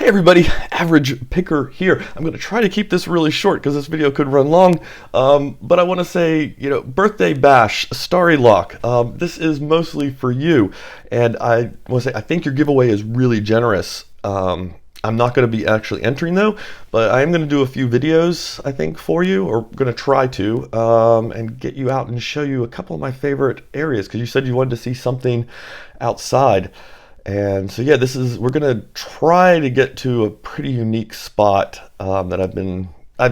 everybody, Average Picker here. I'm going to try to keep this really short because this video could run long, but I want to say, birthday bash, StarryLock. This is mostly for you, and I want to say I think your giveaway is really generous. I'm not going to be actually entering though, but I am going to do a few videos, I think, for you, or going to try to, and get you out and show you a couple of my favorite areas, because you said you wanted to see something outside. And so yeah, we're gonna try to get to a pretty unique spot that I've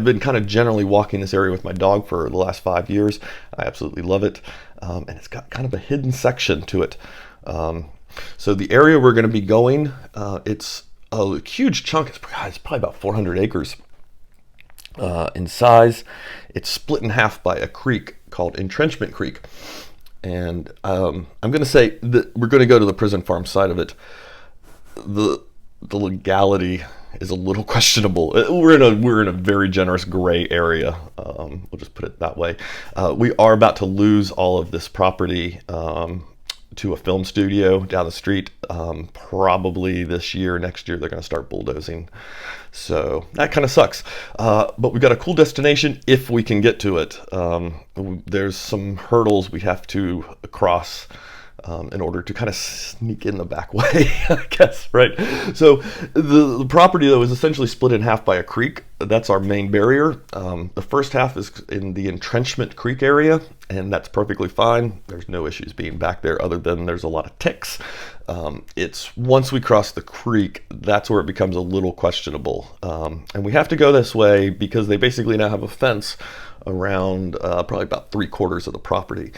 been kind of generally walking this area with my dog for the last 5 years. I absolutely love it, and it's got kind of a hidden section to it. So the area we're going to be going, it's a huge chunk. It's probably about 400 acres in size. It's split in half by a creek called Entrenchment Creek. And I'm going to say that we're going to go to the prison farm side of it. The legality is a little questionable. We're in a very generous gray area. We'll just put it that way. We are about to lose all of this property to a film studio down the street. Probably this year, next year, they're going to start bulldozing. So that kind of sucks. But we've got a cool destination if we can get to it. There's some hurdles we have to cross in order to kind of sneak in the back way, I guess, right? So the property, though, is essentially split in half by a creek. That's our main barrier. The first half is in the Entrenchment Creek area, and that's perfectly fine. There's no issues being back there other than there's a lot of ticks. It's once we cross the creek, that's where it becomes a little questionable. And we have to go this way because they basically now have a fence around probably about 3/4 of the property.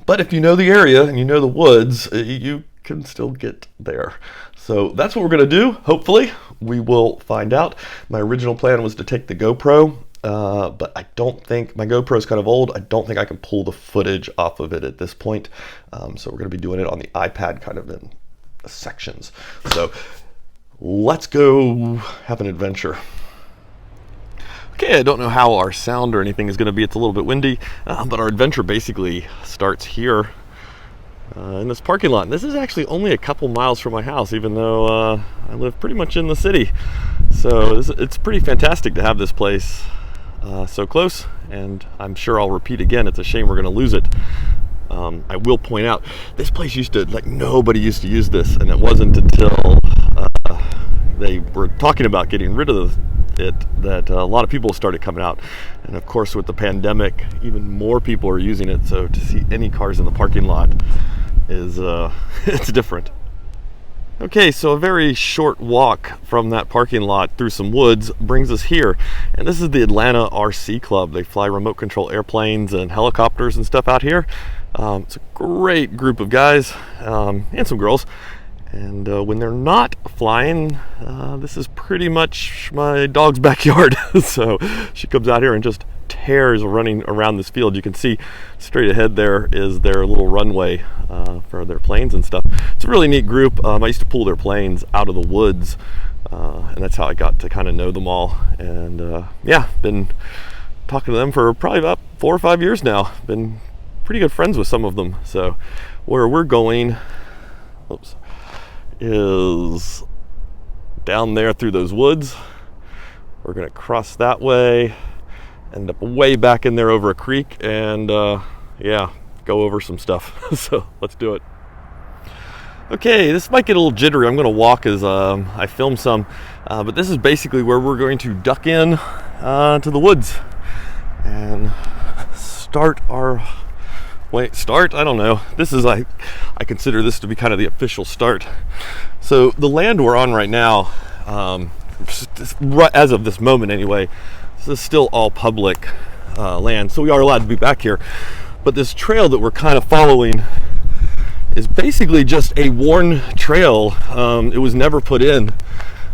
But if you know the area and you know the woods, you can still get there. So that's what we're going to do. Hopefully we will find out. My original plan was to take the GoPro, but I don't think my GoPro is kind of old. I don't think I can pull the footage off of it at this point. So we're going to be doing it on the iPad kind of in sections. So let's go have an adventure. Okay, I don't know how our sound or anything is going to be. It's a little bit windy, but our adventure basically starts here in this parking lot. And this is actually only a couple miles from my house, even though I live pretty much in the city. So it's pretty fantastic to have this place so close, and I'm sure I'll repeat again, it's a shame we're going to lose it. I will point out, this place nobody used to use this, and it wasn't until they were talking about getting rid of it that a lot of people started coming out. And of course, with the pandemic, even more people are using it. So to see any cars in the parking lot is it's different. Okay, so a very short walk from that parking lot through some woods brings us here. And this is the Atlanta RC Club. They fly remote control airplanes and helicopters and stuff out here. It's a great group of guys and some girls. And when they're not flying, this is pretty much my dog's backyard. So she comes out here and just tears running around this field. You can see straight ahead there is their little runway for their planes and stuff. It's a really neat group. I used to pull their planes out of the woods, and that's how I got to kind of know them all. And yeah, been talking to them for probably about 4 or 5 years now. Been pretty good friends with some of them. So where we're going, is down there through those woods. We're gonna cross that way, end up way back in there over a creek, and yeah, go over some stuff. So let's do it. Okay, this might get a little jittery. I'm gonna walk as I film some, but this is basically where we're going to duck in to the woods and start our I don't know. This is I consider this to be kind of the official start. So the land we're on right now, as of this moment anyway, this is still all public land. So we are allowed to be back here. But this trail that we're kind of following is basically just a worn trail. It was never put in,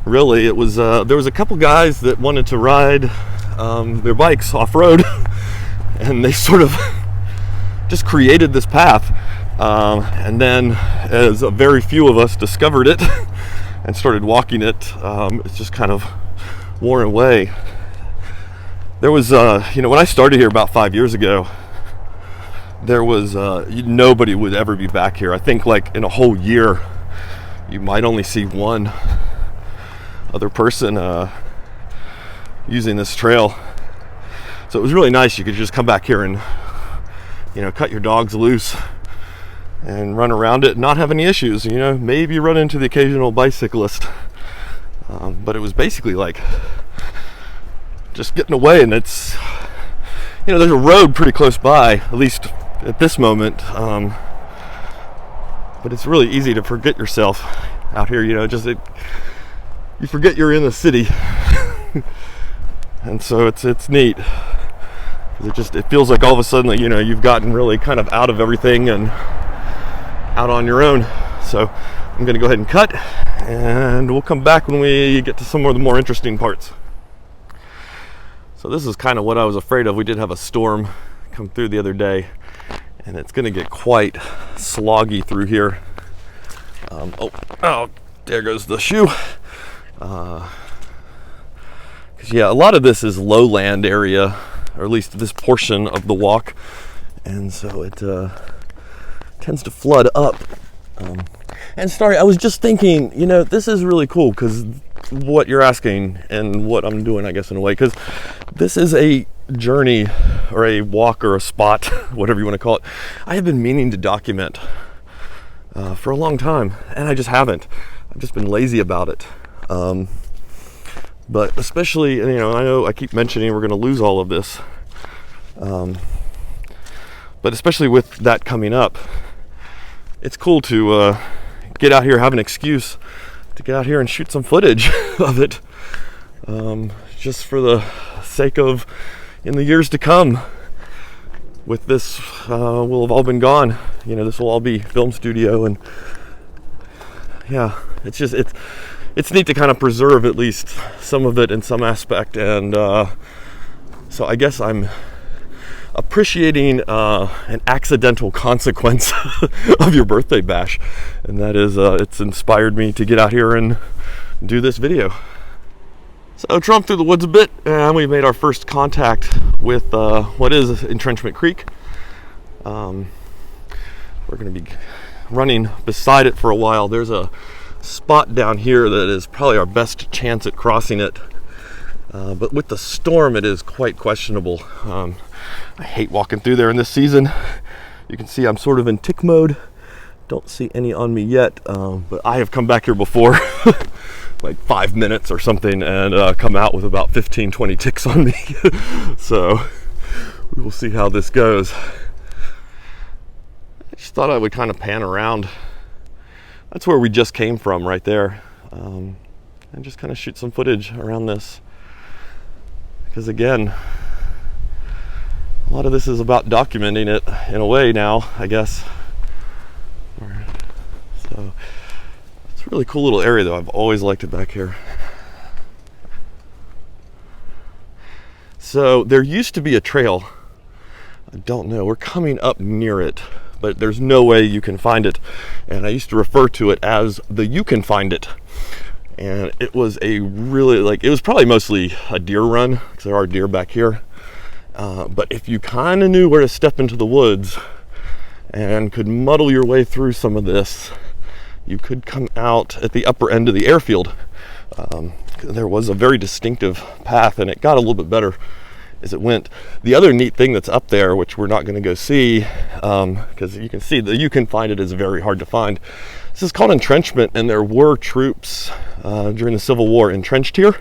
really. It was there was a couple guys that wanted to ride their bikes off-road, and they sort of just created this path, and then as a very few of us discovered it and started walking it, it's just kind of worn away. There was when I started here about 5 years ago, there was nobody would ever be back here. I think like in a whole year you might only see one other person using this trail. So it was really nice. You could just come back here and, you know, cut your dogs loose and run around it and not have any issues. You know, maybe run into the occasional bicyclist. But it was basically like just getting away, and it's, you know, there's a road pretty close by, at least at this moment. But it's really easy to forget yourself out here, you know, you forget you're in the city. And so it's neat. It feels like all of a sudden, you know, you've gotten really kind of out of everything and out on your own. So I'm going to go ahead and cut, and we'll come back when we get to some of the more interesting parts. So this is kind of what I was afraid of. We did have a storm come through the other day, and it's going to get quite sloggy through here. Oh, there goes the shoe. Because yeah, a lot of this is lowland area, or at least this portion of the walk, and so it tends to flood up. And Starry, I was just thinking, you know, this is really cool because what you're asking and what I'm doing, I guess, in a way, because this is a journey or a walk or a spot, whatever you want to call it, I have been meaning to document for a long time, and I just haven't. I've just been lazy about it. But especially, you know, I know I keep mentioning we're going to lose all of this, but especially with that coming up, it's cool to get out here, have an excuse to get out here and shoot some footage of it, just for the sake of, in the years to come, with this, will have all been gone. You know, this will all be film studio, and yeah, it's neat to kind of preserve at least some of it in some aspect, and so I guess I'm appreciating an accidental consequence of your birthday bash, and that is it's inspired me to get out here and do this video. So I tromped through the woods a bit, and we made our first contact with what is Entrenchment Creek. We're going to be running beside it for a while. There's a spot down here that is probably our best chance at crossing it, but with the storm it is quite questionable. I hate walking through there in this season. You can see I'm sort of in tick mode. Don't see any on me yet, but I have come back here before like 5 minutes or something and come out with about 15-20 ticks on me. So we will see how this goes. I just thought I would kind of pan around. That's where we just came from, right there, and just kind of shoot some footage around this, because again, a lot of this is about documenting it in a way now, I guess. So it's a really cool little area, though. I've always liked it back here. So there used to be a trail. I don't know, we're coming up near it, but there's no way you can find it, and I used to refer to it as the You Can Find It. And it was a really, like, it was probably mostly a deer run, because there are deer back here. But if you kind of knew where to step into the woods and could muddle your way through some of this, you could come out at the upper end of the airfield. There was a very distinctive path, and it got a little bit better as it went. The other neat thing that's up there, which we're not going to go see, because you can see that You Can Find It is very hard to find. This is called entrenchment, and there were troops during the Civil War entrenched here.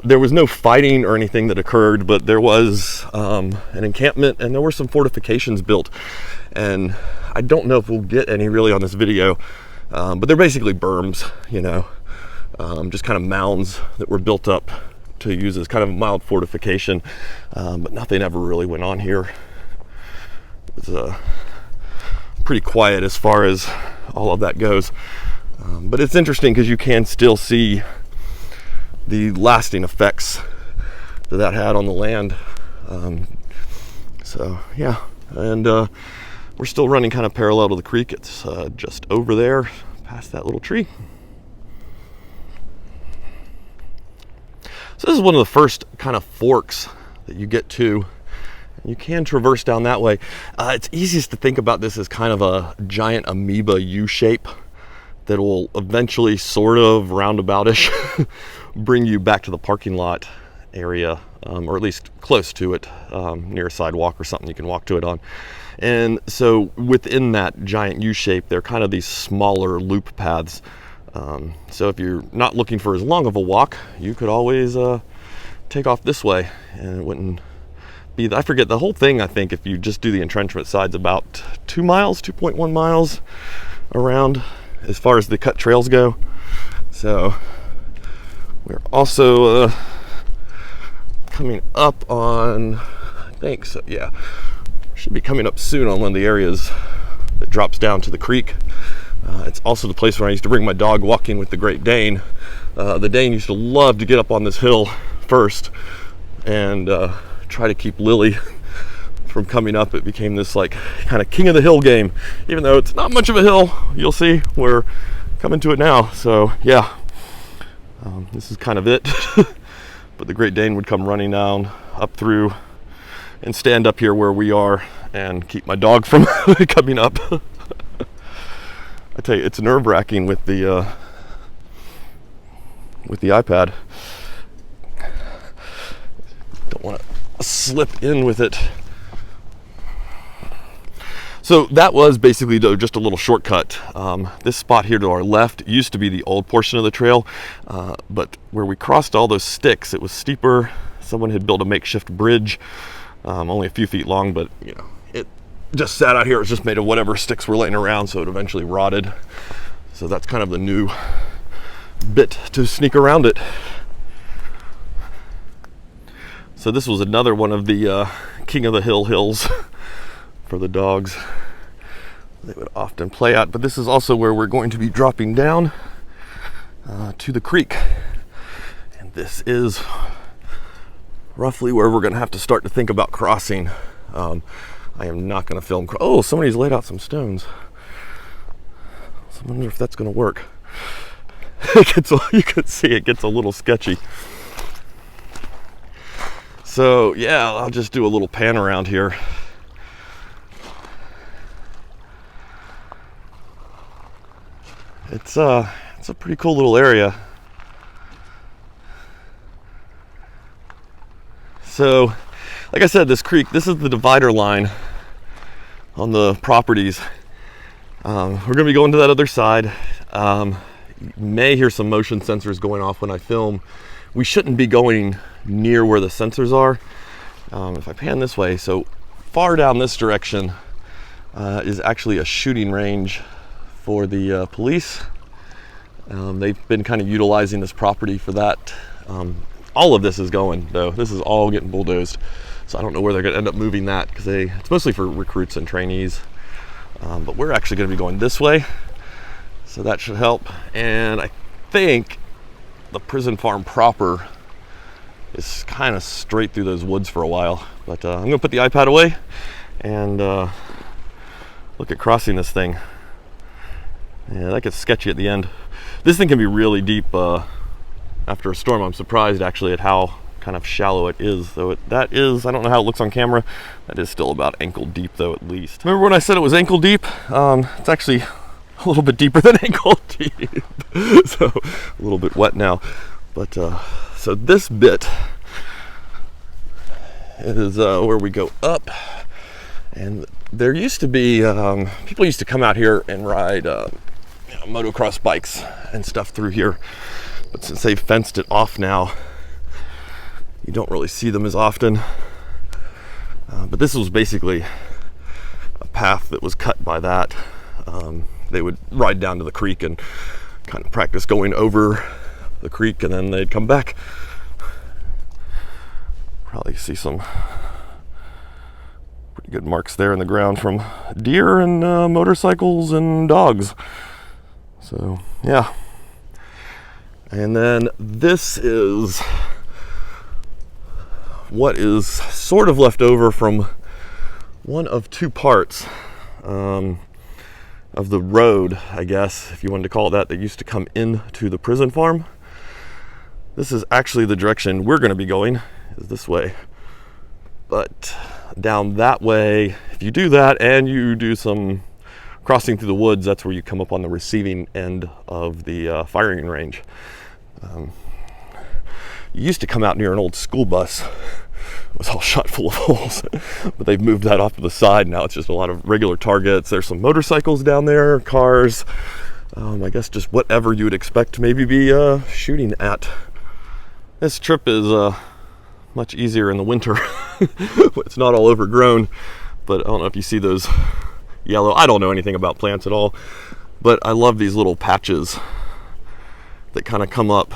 There was no fighting or anything that occurred, but there was an encampment, and there were some fortifications built. And I don't know if we'll get any really on this video, but they're basically berms, you know, just kind of mounds that were built up to use as kind of a mild fortification, but nothing ever really went on here. It was pretty quiet as far as all of that goes, but it's interesting because you can still see the lasting effects that had on the land. So yeah, and we're still running kind of parallel to the creek. It's just over there past that little tree. So this is one of the first kind of forks that you get to. You can traverse down that way. It's easiest to think about this as kind of a giant amoeba U shape that will eventually sort of roundaboutish bring you back to the parking lot area, or at least close to it, near a sidewalk or something you can walk to it on. And so within that giant U shape, there are kind of these smaller loop paths. So if you're not looking for as long of a walk, you could always take off this way, and it wouldn't be, I forget the whole thing. I think if you just do the entrenchment side's about 2 miles, 2.1 miles around as far as the cut trails go. So we're also coming up on, I think so, yeah, should be coming up soon on one of the areas that drops down to the creek. It's also the place where I used to bring my dog walking with the Great Dane. The Dane used to love to get up on this hill first and try to keep Lily from coming up. It became this like kind of king of the hill game, even though it's not much of a hill. You'll see we're coming to it now. So yeah, this is kind of it. But the Great Dane would come running down up through and stand up here where we are and keep my dog from coming up. I tell you, it's nerve-wracking with the iPad. Don't want to slip in with it. So that was basically just a little shortcut. This spot here to our left used to be the old portion of the trail, but where we crossed all those sticks, it was steeper. Someone had built a makeshift bridge, only a few feet long, but you know, it just sat out here. It was just made of whatever sticks were laying around, so it eventually rotted. So that's kind of the new bit to sneak around it. So this was another one of the King of the Hill hills for the dogs. They would often play at, but this is also where we're going to be dropping down to the creek. And this is roughly where we're going to have to start to think about crossing. I am not going to film. Oh, somebody's laid out some stones. So I wonder if that's going to work. You can see it gets a little sketchy. So yeah, I'll just do a little pan around here. It's a pretty cool little area. So, like I said, this creek, this is the divider line on the properties. We're gonna be going to that other side. You may hear some motion sensors going off when I film. We shouldn't be going near where the sensors are. If I pan this way, so far down this direction is actually a shooting range for the police. They've been kind of utilizing this property for that. All of this is going, though. This is all getting bulldozed. So I don't know where they're going to end up moving that, because it's mostly for recruits and trainees. But we're actually going to be going this way, so that should help. And I think the prison farm proper is kind of straight through those woods for a while. But I'm going to put the iPad away and look at crossing this thing. Yeah, that gets sketchy at the end. This thing can be really deep after a storm. I'm surprised actually at how kind of shallow it is. Though that is, I don't know how it looks on camera. That is still about ankle deep though, at least. Remember when I said it was ankle deep? It's actually a little bit deeper than ankle deep. So a little bit wet now. But so this bit is where we go up. And there used to be, people used to come out here and ride motocross bikes and stuff through here. But since they've fenced it off now, you don't really see them as often. But this was basically a path that was cut by that. They would ride down to the creek and kind of practice going over the creek, and then they'd come back. Probably see some pretty good marks there in the ground from deer and motorcycles and dogs. So yeah. And then this is what is sort of left over from one of two parts of the road, I guess, if you wanted to call it that used to come into the prison farm. This is actually the direction we're going to be going, is this way. But down that way, if you do that and you do some crossing through the woods, that's where you come up on the receiving end of the firing range. You used to come out near an old school bus. It was all shot full of holes, but they've moved that off to the side. Now it's just a lot of regular targets. There's some motorcycles down there, cars. I guess just whatever you would expect to maybe be shooting at. This trip is much easier in the winter. It's not all overgrown, but I don't know if you see those yellow. I don't know anything about plants at all, but I love these little patches that kind of come up.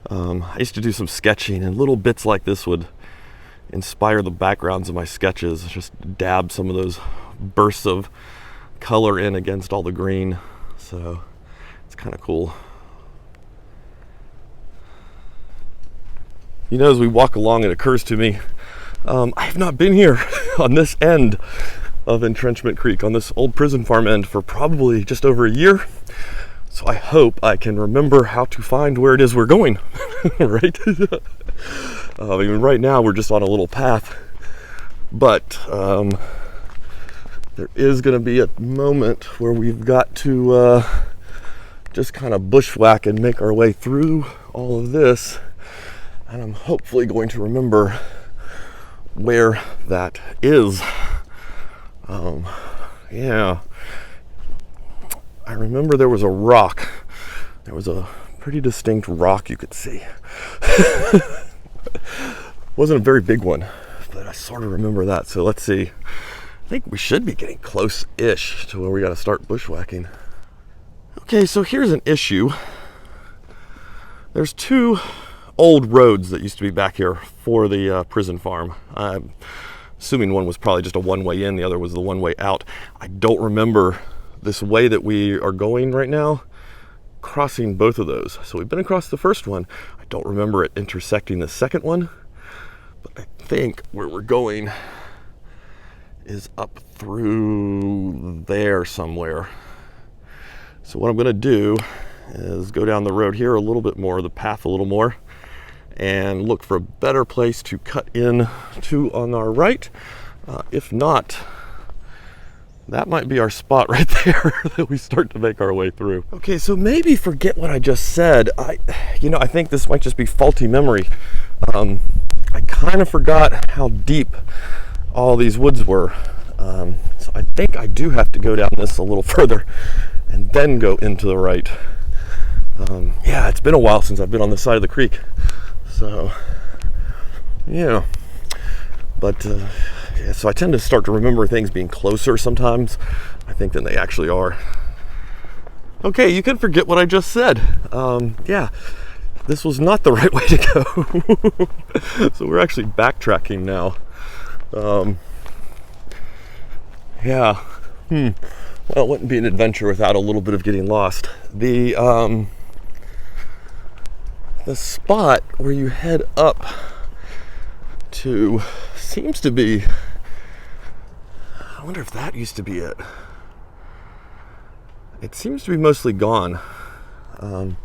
I used to do some sketching, and little bits like this would inspire the backgrounds of my sketches. Just dab some of those bursts of color in against all the green, so it's kind of cool. You know, as we walk along, it occurs to me, I have not been here on this end of Entrenchment Creek, on this old prison farm end, for probably just over a year. So I hope I can remember how to find where it is we're going, right? I mean, right now we're just on a little path, but there is going to be a moment where we've got to just kind of bushwhack and make our way through all of this. And I'm hopefully going to remember where that is. Yeah. I remember there was a rock. There was a pretty distinct rock you could see. Wasn't a very big one, but I sort of remember that. So let's see. I think we should be getting close-ish to where we got to start bushwhacking. Okay, so here's an issue. There's two old roads that used to be back here for the prison farm. I'm assuming one was probably just a one-way in, the other was the one-way out. I don't remember this way that we are going right now crossing both of those. So we've been across the first one. I don't remember it intersecting the second one, but I think where we're going is up through there somewhere. So what I'm going to do is go down the road here a little bit more, the path a little more, and look for a better place to cut in to on our right. If not, that might be our spot right there that we start to make our way through. Okay, so maybe forget what I just said. I think this might just be faulty memory. I kind of forgot how deep all these woods were. So I think I do have to go down this a little further and then go into the right. Yeah, it's been a while since I've been on this side of the creek. So, yeah. But, yeah, so I tend to start to remember things being closer sometimes, I think, than they actually are. Okay, you can forget what I just said. Yeah, this was not the right way to go. So we're actually backtracking now. Yeah. Well, it wouldn't be an adventure without a little bit of getting lost. The spot where you head up to seems to be, I wonder if that used to be it. It seems to be mostly gone. Like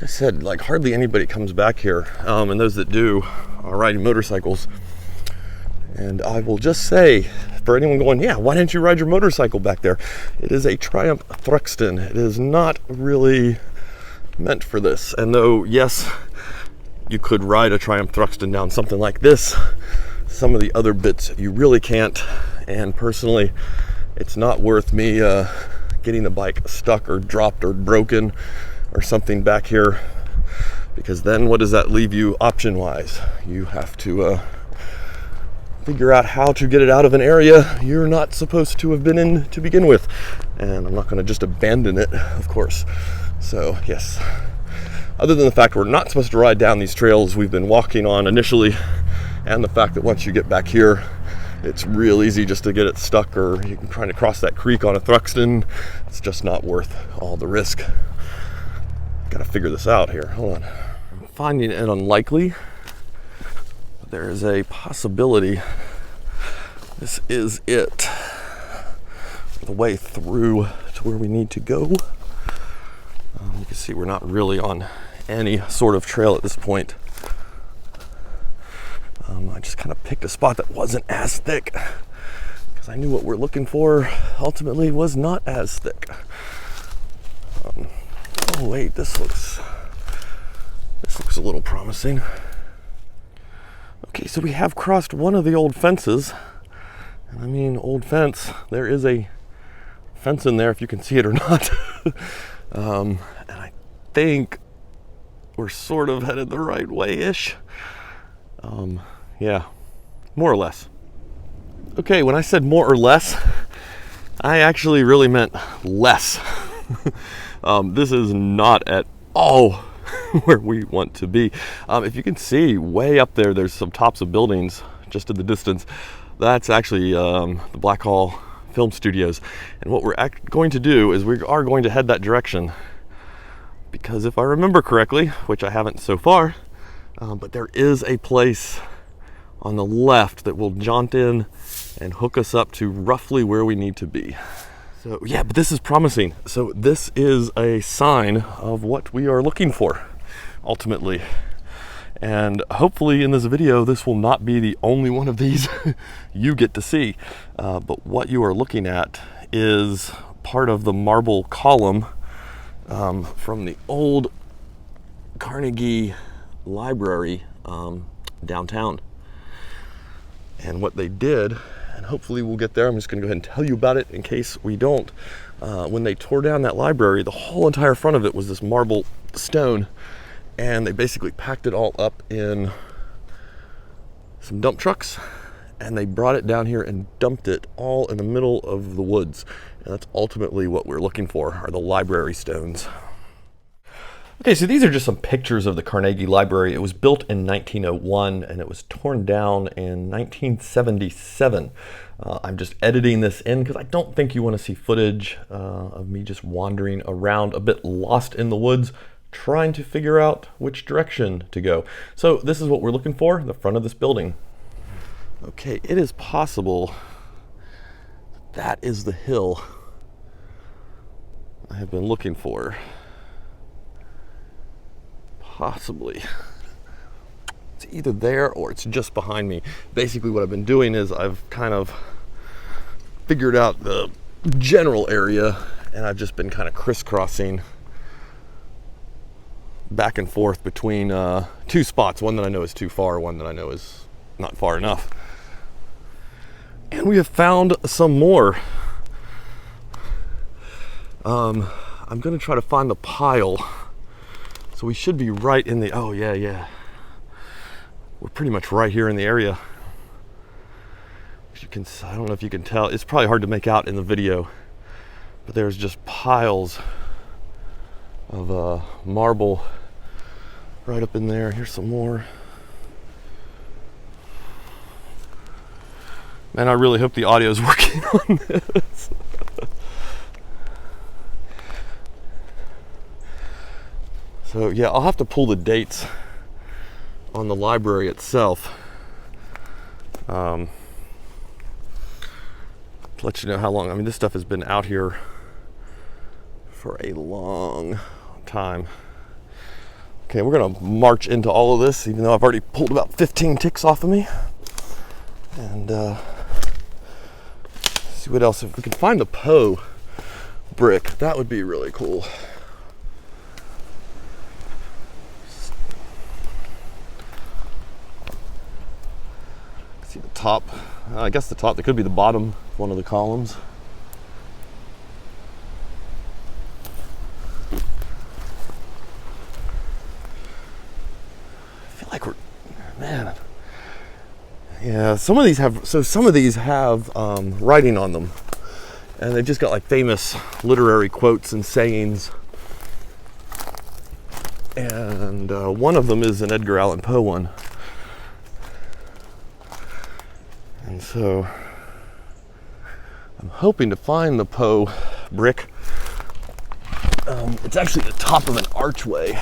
I said, like hardly anybody comes back here, and those that do are riding motorcycles. And I will just say, for anyone going, yeah, why didn't you ride your motorcycle back there? It is a Triumph Thruxton. It is not really meant for this. And though, yes, you could ride a Triumph Thruxton down something like this, some of the other bits you really can't. And personally, it's not worth me getting the bike stuck or dropped or broken or something back here, because then what does that leave you option-wise? You have to figure out how to get it out of an area you're not supposed to have been in to begin with. And I'm not going to just abandon it, of course. So, yes. Other than the fact we're not supposed to ride down these trails we've been walking on initially, and the fact that once you get back here, it's real easy just to get it stuck, or you can try to cross that creek on a Thruxton. It's just not worth all the risk. Gotta figure this out here. Hold on. I'm finding it unlikely. There is a possibility this is it. The way through to where we need to go. You can see we're not really on any sort of trail at this point. I just kind of picked a spot that wasn't as thick. because I knew what we're looking for ultimately was not as thick. Oh wait, this looks a little promising. Okay, so we have crossed one of the old fences. And I mean, old fence, there is a fence in there if you can see it or not. And I think we're sort of headed the right way-ish. Yeah, more or less. Okay, when I said more or less, I actually really meant less. This is not at all where we want to be. If you can see way up there, there's some tops of buildings just in the distance. That's actually the Blackhall Film Studios. And what we're going to do is we are going to head that direction. Because if I remember correctly, which I haven't so far, but there is a place on the left that will jaunt in and hook us up to roughly where we need to be. So yeah, but this is promising. So this is a sign of what we are looking for, ultimately. And hopefully in this video, this will not be the only one of these you get to see. But what you are looking at is part of the marble column from the old Carnegie Library downtown. And what they did, and hopefully we'll get there, I'm just gonna go ahead and tell you about it in case we don't. When they tore down that library, the whole entire front of it was this marble stone, and they basically packed it all up in some dump trucks, and they brought it down here and dumped it all in the middle of the woods. And that's ultimately what we're looking for, are the library stones. Okay, so these are just some pictures of the Carnegie Library. It was built in 1901 and it was torn down in 1977. I'm just editing this in because I don't think you want to see footage of me just wandering around a bit lost in the woods, trying to figure out which direction to go. So this is what we're looking for, the front of this building. Okay, it is possible that is the hill I have been looking for. Possibly. It's either there or it's just behind me. Basically what I've been doing is I've kind of figured out the general area and I've just been kind of crisscrossing back and forth between two spots, one that I know is too far, one that I know is not far enough. And we have found some more. I'm gonna try to find the pile. So we should be right in the, oh yeah. We're pretty much right here in the area. As you can, I don't know if you can tell, it's probably hard to make out in the video, but there's just piles of marble right up in there. Here's some more. Man, I really hope the audio is working on this. So yeah, I'll have to pull the dates on the library itself to let you know how long. I mean, this stuff has been out here for a long time. Okay, we're gonna march into all of this, even though I've already pulled about 15 ticks off of me. And see what else. If we can find the Poe brick, that would be really cool. See the top. I guess the top. That could be the bottom of one of the columns. I feel like we're, man. Yeah, some of these have writing on them, and they've just got like famous literary quotes and sayings. And one of them is an Edgar Allan Poe one. And so I'm hoping to find the Poe brick. It's actually the top of an archway.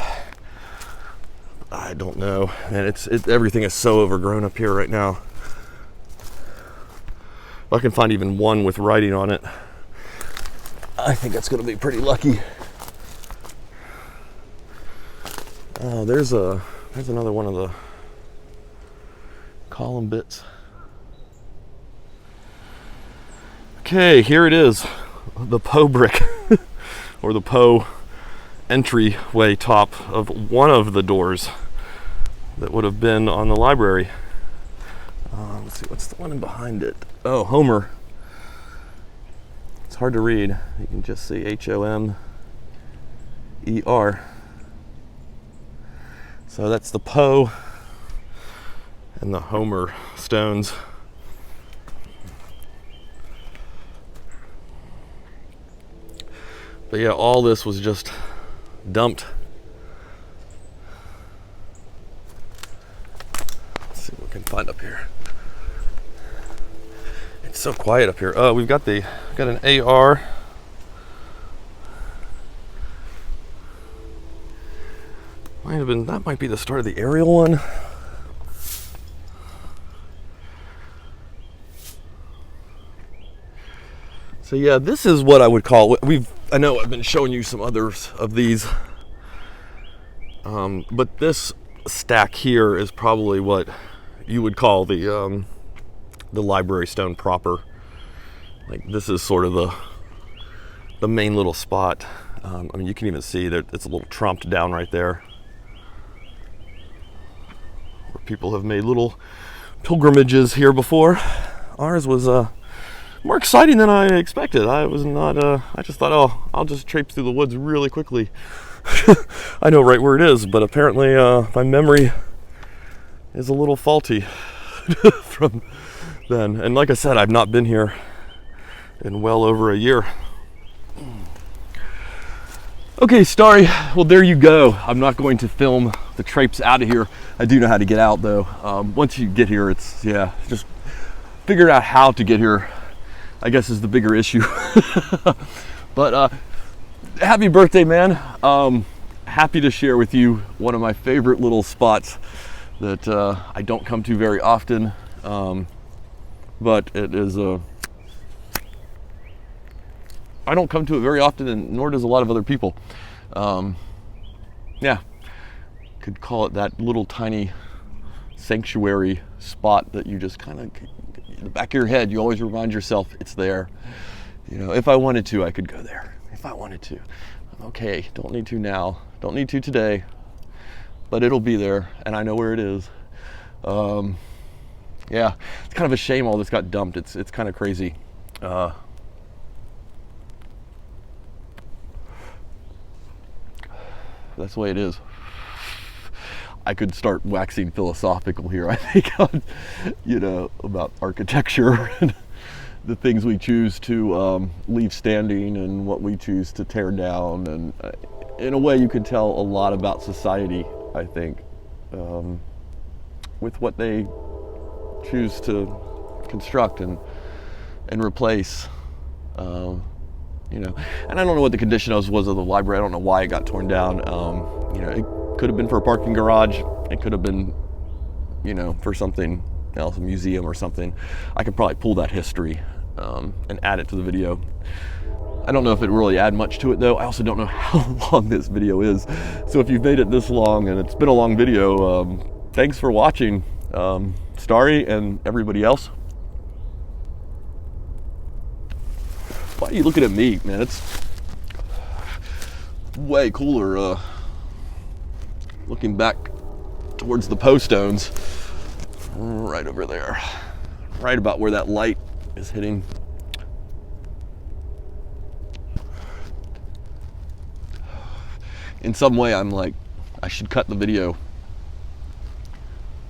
I don't know, and everything is so overgrown up here right now. If I can find even one with writing on it, I think that's going to be pretty lucky. Oh, there's another one of the column bits. Okay, here it is, the Poe brick, or the Poe entryway top of one of the doors that would have been on the library. Let's see, what's the one behind it? Oh, Homer. It's hard to read. You can just see Homer. So that's the Poe and the Homer stones. But yeah, all this was just dumped. Let's see what we can find up here. It's so quiet up here. Oh, we've got an AR. That might be the start of the aerial one. So yeah, this is what I would call, I know I've been showing you some others of these, but this stack here is probably what you would call the library stone proper. Like, this is sort of the main little spot. I mean, you can even see that it's a little trumped down right there, where people have made little pilgrimages here before. Ours was more exciting than I expected. I was not, I just thought, oh, I'll just traipse through the woods really quickly. I know right where it is, but apparently my memory is a little faulty from then. And like I said, I've not been here in well over a year. Okay, Starry, well, there you go. I'm not going to film the traipse out of here. I do know how to get out, though. Once you get here, it's, yeah, just figuring out how to get here, I guess, is the bigger issue. But happy birthday, man. Happy to share with you one of my favorite little spots that I don't come to very often, but it is I don't come to it very often, and nor does a lot of other people. Yeah, could call it that little tiny sanctuary spot that you just kind of, in the back of your head, you always remind yourself it's there. You know, if I wanted to, I could go there. If I wanted to. I'm okay, don't need to now. Don't need to today. But it'll be there, and I know where it is. Yeah, it's kind of a shame all this got dumped. It's kind of crazy. That's the way it is. I could start waxing philosophical here, I think, on, you know, about architecture and the things we choose to leave standing and what we choose to tear down. And in a way, you can tell a lot about society, I think, with what they choose to construct and replace. You know, and I don't know what the condition was of the library. I don't know why it got torn down. You know, it could have been for a parking garage. It could have been, you know, for something else, a museum or something. I could probably pull that history and add it to the video. I don't know if it really add much to it, though. I also don't know how long this video is. So if you've made it this long, and it's been a long video, thanks for watching, Starry and everybody else. Why are you looking at me, man? It's way cooler looking back towards the Poe stones, right over there, right about where that light is hitting. In some way, I'm like, I should cut the video,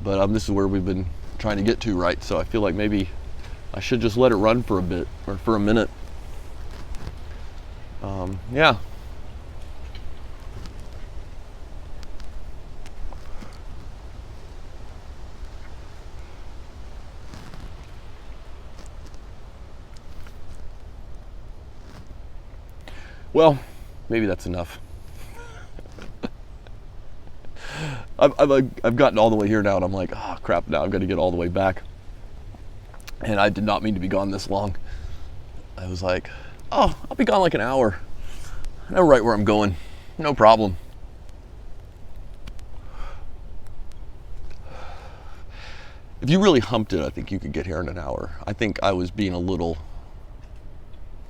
but this is where we've been trying to get to, right? So I feel like maybe I should just let it run for a bit, or for a minute. Yeah. Well, maybe that's enough. I've gotten all the way here now, and I'm like, oh crap, now I've got to get all the way back. And I did not mean to be gone this long. I was like, oh, I'll be gone like an hour. I know right where I'm going, no problem. If you really humped it, I think you could get here in an hour. I think I was being a little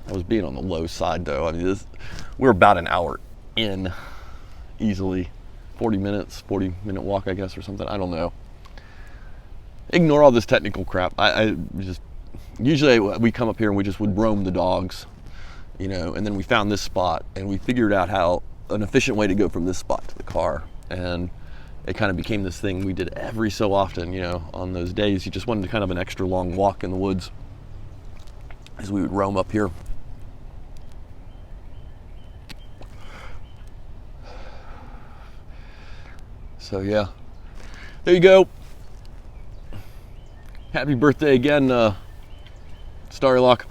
I was being on the low side though. I mean, we're about an hour in, easily. 40 minutes, 40-minute walk, I guess, or something. I don't know. Ignore all this technical crap. I just, usually we come up here and we just would roam the dogs, you know, and then we found this spot and we figured out how an efficient way to go from this spot to the car. And it kind of became this thing we did every so often, you know, on those days you just wanted kind of an extra long walk in the woods, as we would roam up here. So yeah, there you go. Happy birthday again, StarryLock.